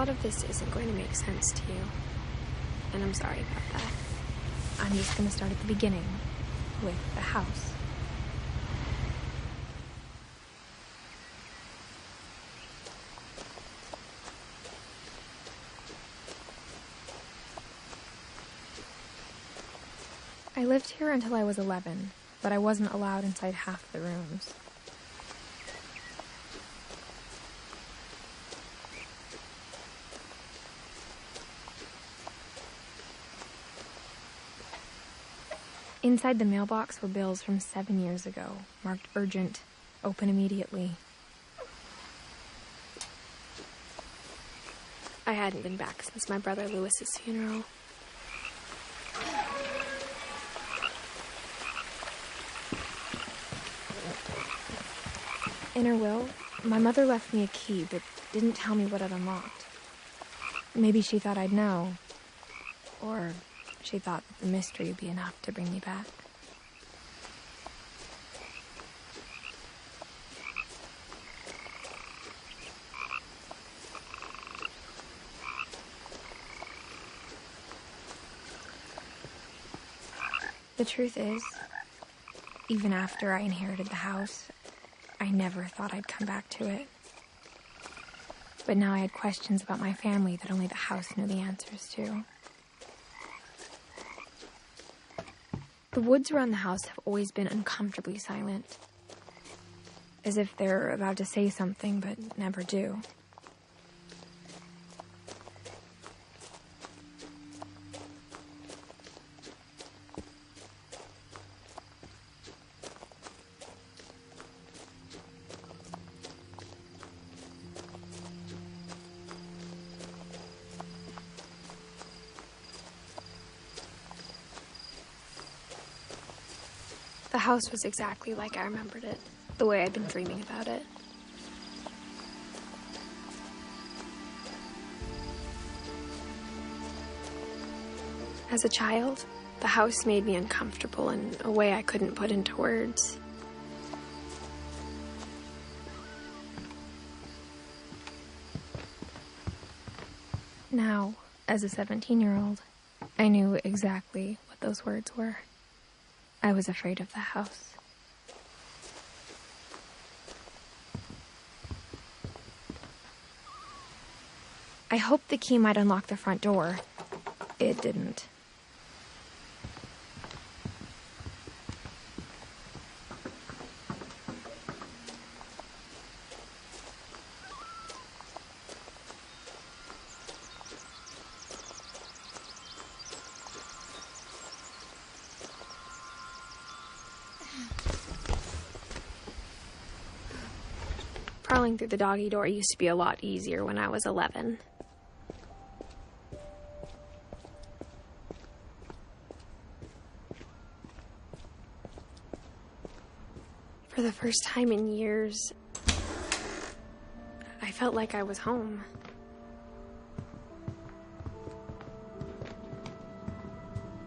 lot of this isn't going to make sense to you, and I'm sorry about that. I'm just going to start at the beginning, with the house. I lived here until I was 11, but I wasn't allowed inside half the rooms. Inside the mailbox were bills from 7 years ago, marked urgent, open immediately. I hadn't been back since my brother Lewis's funeral. In her will, my mother left me a key, but didn't tell me what it unlocked. Maybe she thought I'd know. Or she thought that the mystery would be enough to bring me back. The truth is, even after I inherited the house, I never thought I'd come back to it. But now I had questions about my family that only the house knew the answers to. The woods around the house have always been uncomfortably silent, as if they're about to say something but never do. The house was exactly like I remembered it, the way I'd been dreaming about it. As a child, the house made me uncomfortable in a way I couldn't put into words. Now, as a 17-year-old, I knew exactly what those words were. I was afraid of the house. I hoped the key might unlock the front door. It didn't. Crawling through the doggy door used to be a lot easier when I was 11. For the first time in years, I felt like I was home.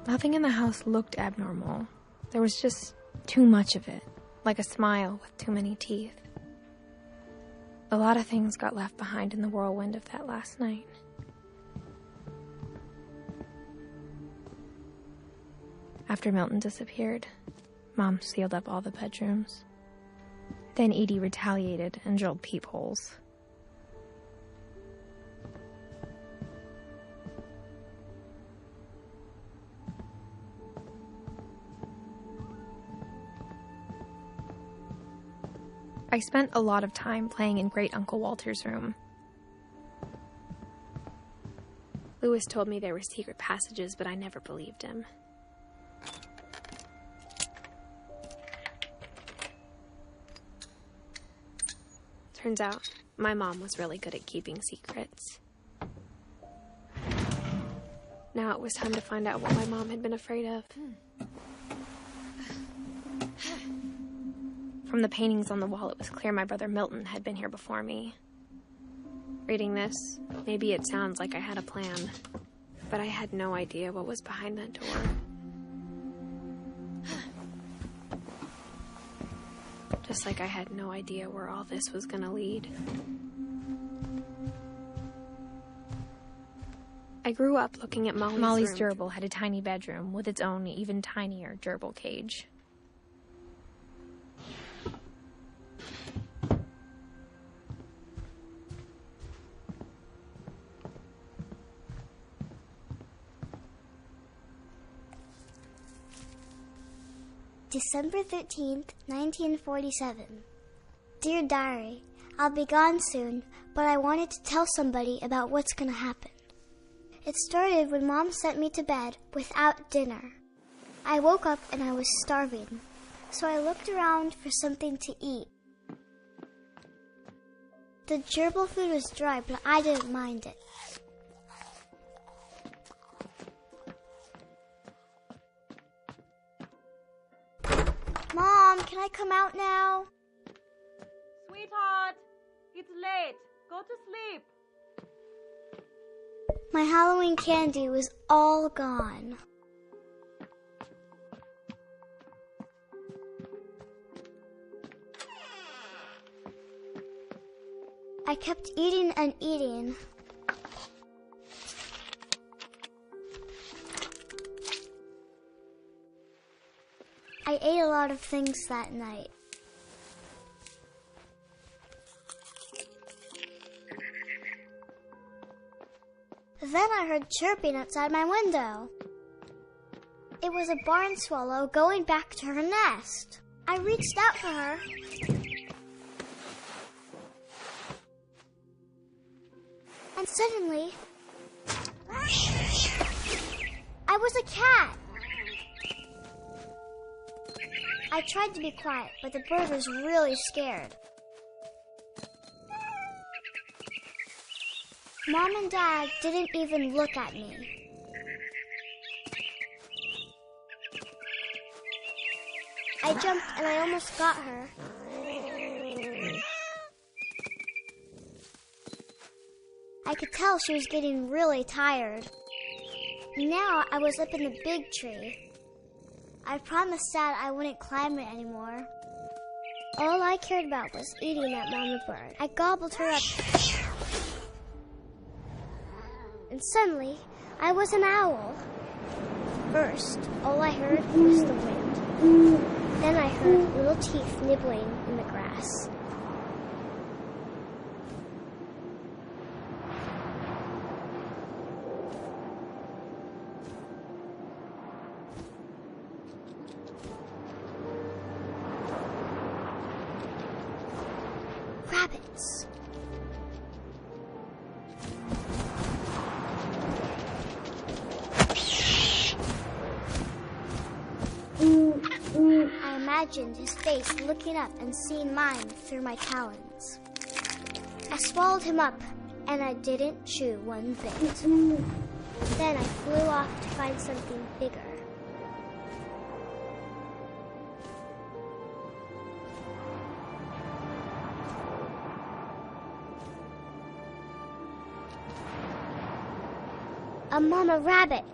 Nothing in the house looked abnormal. There was just too much of it, like a smile with too many teeth. A lot of things got left behind in the whirlwind of that last night. After Milton disappeared, Mom sealed up all the bedrooms. Then Edie retaliated and drilled peepholes. I spent a lot of time playing in Great Uncle Walter's room. Lewis told me there were secret passages, but I never believed him. Turns out, my mom was really good at keeping secrets. Now it was time to find out what my mom had been afraid of. From the paintings on the wall, it was clear my brother Milton had been here before me. Reading this, maybe it sounds like I had a plan, but I had no idea what was behind that door. Just like I had no idea where all this was gonna lead. I grew up looking at Molly's room. gerbil had a tiny bedroom with its own even tinier gerbil cage. December 13th, 1947. Dear Diary, I'll be gone soon, but I wanted to tell somebody about what's gonna happen. It started when Mom sent me to bed without dinner. I woke up and I was starving, so I looked around for something to eat. The gerbil food was dry, but I didn't mind it. Mom, can I come out now? Sweetheart, it's late. Go to sleep. My Halloween candy was all gone. I kept eating and eating. I ate a lot of things that night. Then I heard chirping outside my window. It was a barn swallow going back to her nest. I reached out for her. And suddenly, I was a cat. I tried to be quiet, but the bird was really scared. Mom and Dad didn't even look at me. I jumped and I almost got her. I could tell she was getting really tired. Now I was up in the big tree. I promised Dad I wouldn't climb it anymore. All I cared about was eating that mama bird. I gobbled her up. And suddenly, I was an owl. First, all I heard was the wind. Then I heard little teeth nibbling in the grass. Rabbits. I imagined his face looking up and seeing mine through my talons. I swallowed him up, and I didn't chew one bit. Then I flew off to find something bigger. A mama rabbit.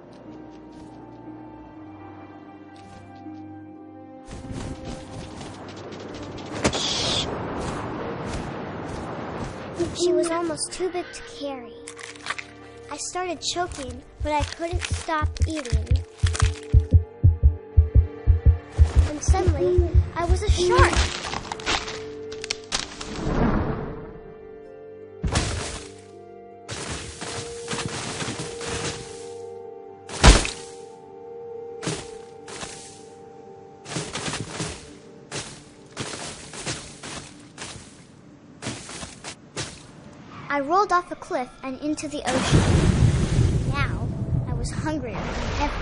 She was almost too big to carry. I started choking, but I couldn't stop eating. And suddenly, I was a shark. I rolled off a cliff and into the ocean. Now, I was hungrier than ever.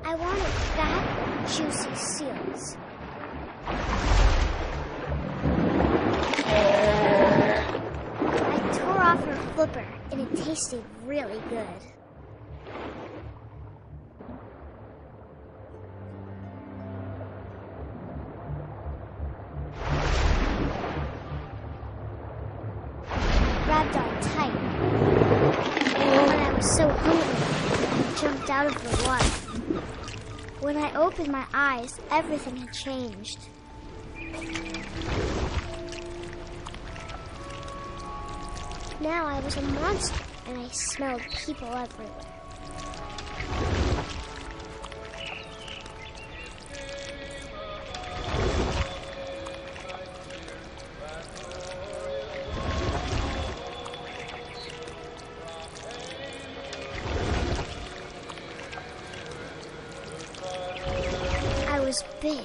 I wanted fat, juicy seals. I tore off her flipper, and it tasted really good. Grabbed on tight. When I was so hungry, I jumped out of the water. When I opened my eyes, everything had changed. now I was a monster, and I smelled people everywhere. I was big,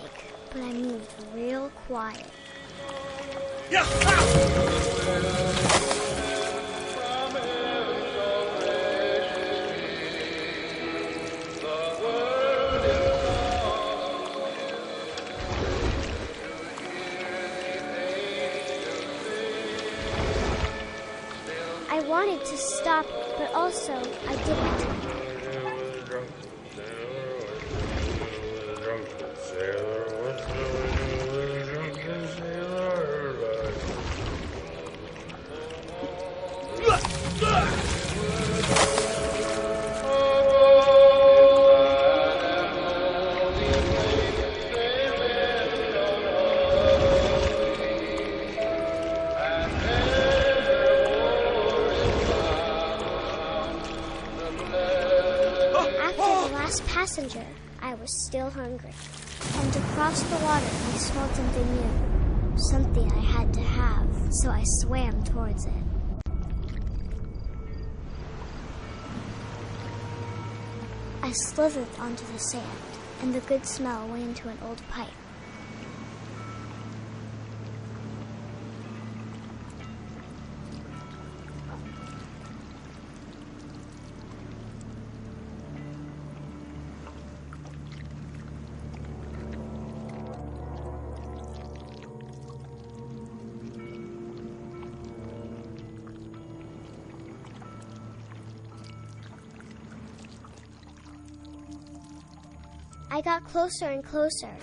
but I moved real quiet. I wanted to stop, but also I didn't. Passenger, I was still hungry. And across the water, I smelled something new. Something I had to have, so I swam towards it. I slithered onto the sand, and the good smell went into an old pipe. I got closer and closer.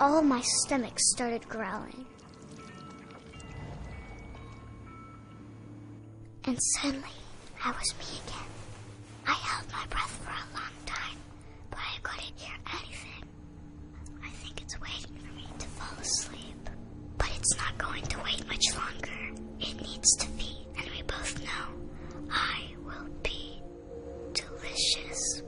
All of my stomach started growling. And suddenly, I was me again. I held my breath for a long time, but I couldn't hear anything. I think it's waiting for me to fall asleep. But it's not going to wait much longer. It needs to feed, and we both know I will be delicious.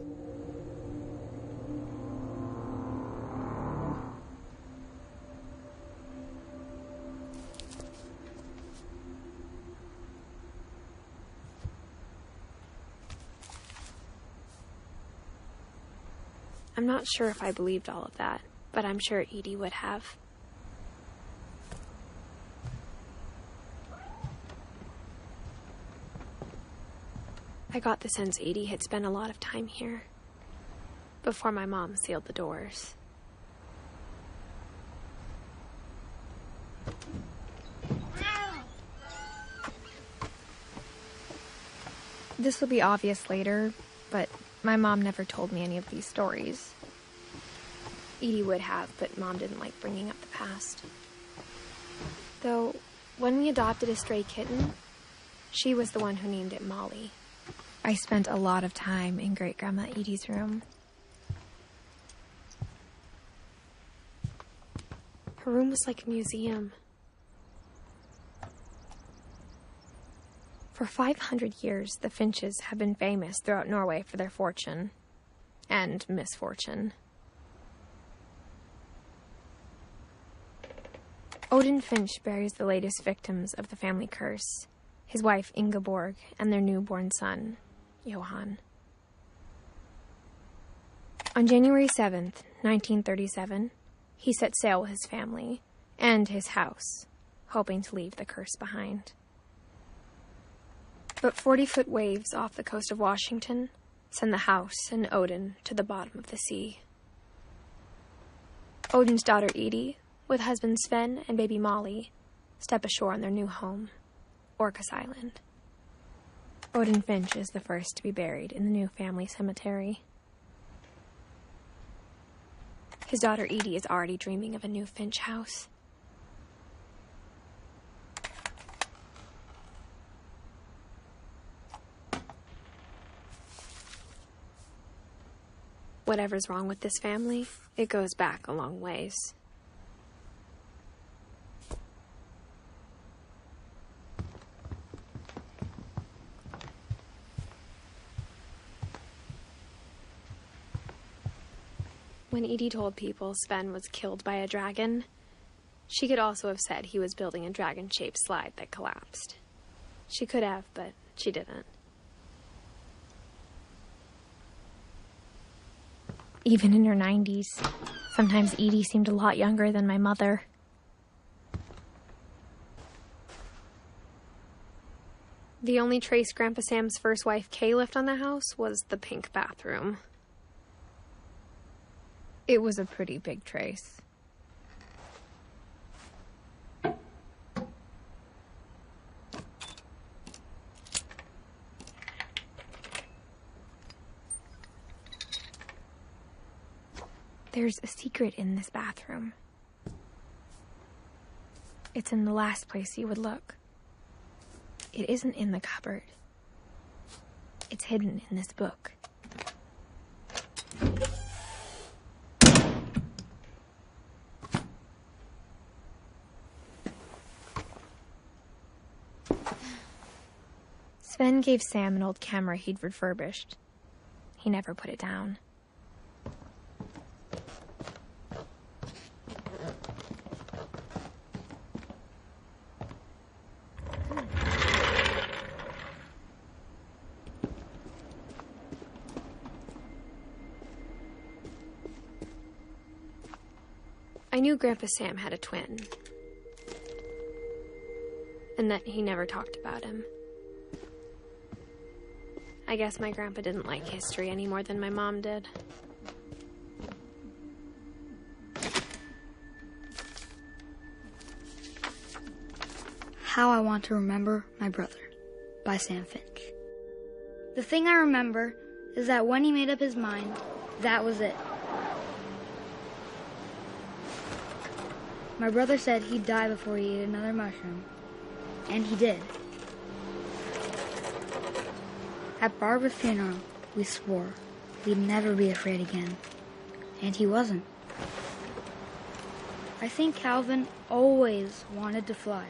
I'm not sure if I believed all of that, but I'm sure Edie would have. I got the sense Edie had spent a lot of time here, before my mom sealed the doors. This will be obvious later, but my mom never told me any of these stories. Edie would have, but Mom didn't like bringing up the past. Though, when we adopted a stray kitten, she was the one who named it Molly. I spent a lot of time in Great-Grandma Edie's room. Her room was like a museum. For 500 years, the Finches have been famous throughout Norway for their fortune and misfortune. Odin Finch buries the latest victims of the family curse, his wife Ingeborg and their newborn son, Johan. On January 7th, 1937, he set sail with his family and his house, hoping to leave the curse behind. But 40-foot waves off the coast of Washington send the house and Odin to the bottom of the sea. Odin's daughter Edie, with husband Sven and baby Molly, step ashore on their new home, Orcas Island. Odin Finch is the first to be buried in the new family cemetery. His daughter Edie is already dreaming of a new Finch house. Whatever's wrong with this family, it goes back a long ways. When Edie told people Sven was killed by a dragon, she could also have said he was building a dragon-shaped slide that collapsed. She could have, but she didn't. Even in her 90s, sometimes Edie seemed a lot younger than my mother. The only trace Grandpa Sam's first wife, Kay, left on the house was the pink bathroom. It was a pretty big trace. There's a secret in this bathroom. It's in the last place you would look. It isn't in the cupboard. It's hidden in this book. Sven gave Sam an old camera he'd refurbished. He never put it down. I knew Grandpa Sam had a twin, and that he never talked about him. I guess my grandpa didn't like history any more than my mom did. How I Want to Remember My Brother by Sam Finch. The thing I remember is that when he made up his mind, that was it. My brother said he'd die before he ate another mushroom, and he did. At Barbara's funeral, we swore we'd never be afraid again, and he wasn't. I think Calvin always wanted to fly.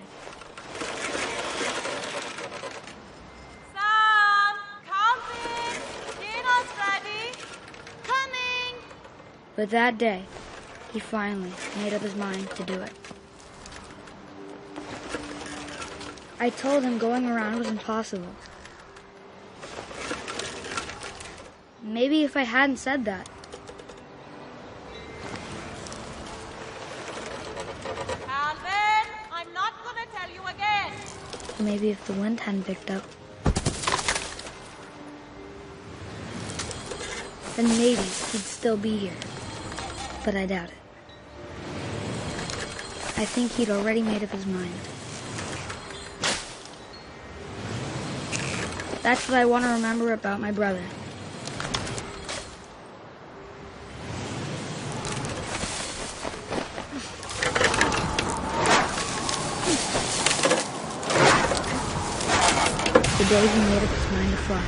Sam! Calvin! Dinner's ready! Coming! But that day, he finally made up his mind to do it. I told him going around was impossible. Maybe if I hadn't said that. Calvin, I'm not gonna tell you again. Maybe if the wind hadn't picked up. Then maybe he'd still be here. But I doubt it. I think he'd already made up his mind. That's what I want to remember about my brother. The day he made up his mind to fly.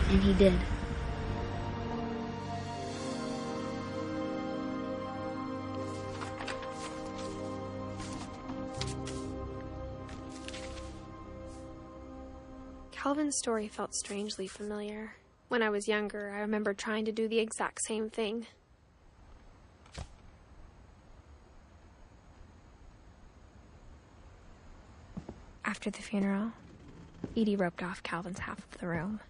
And he did. Calvin's story felt strangely familiar. When I was younger, I remember trying to do the exact same thing. After the funeral, Edie roped off Calvin's half of the room.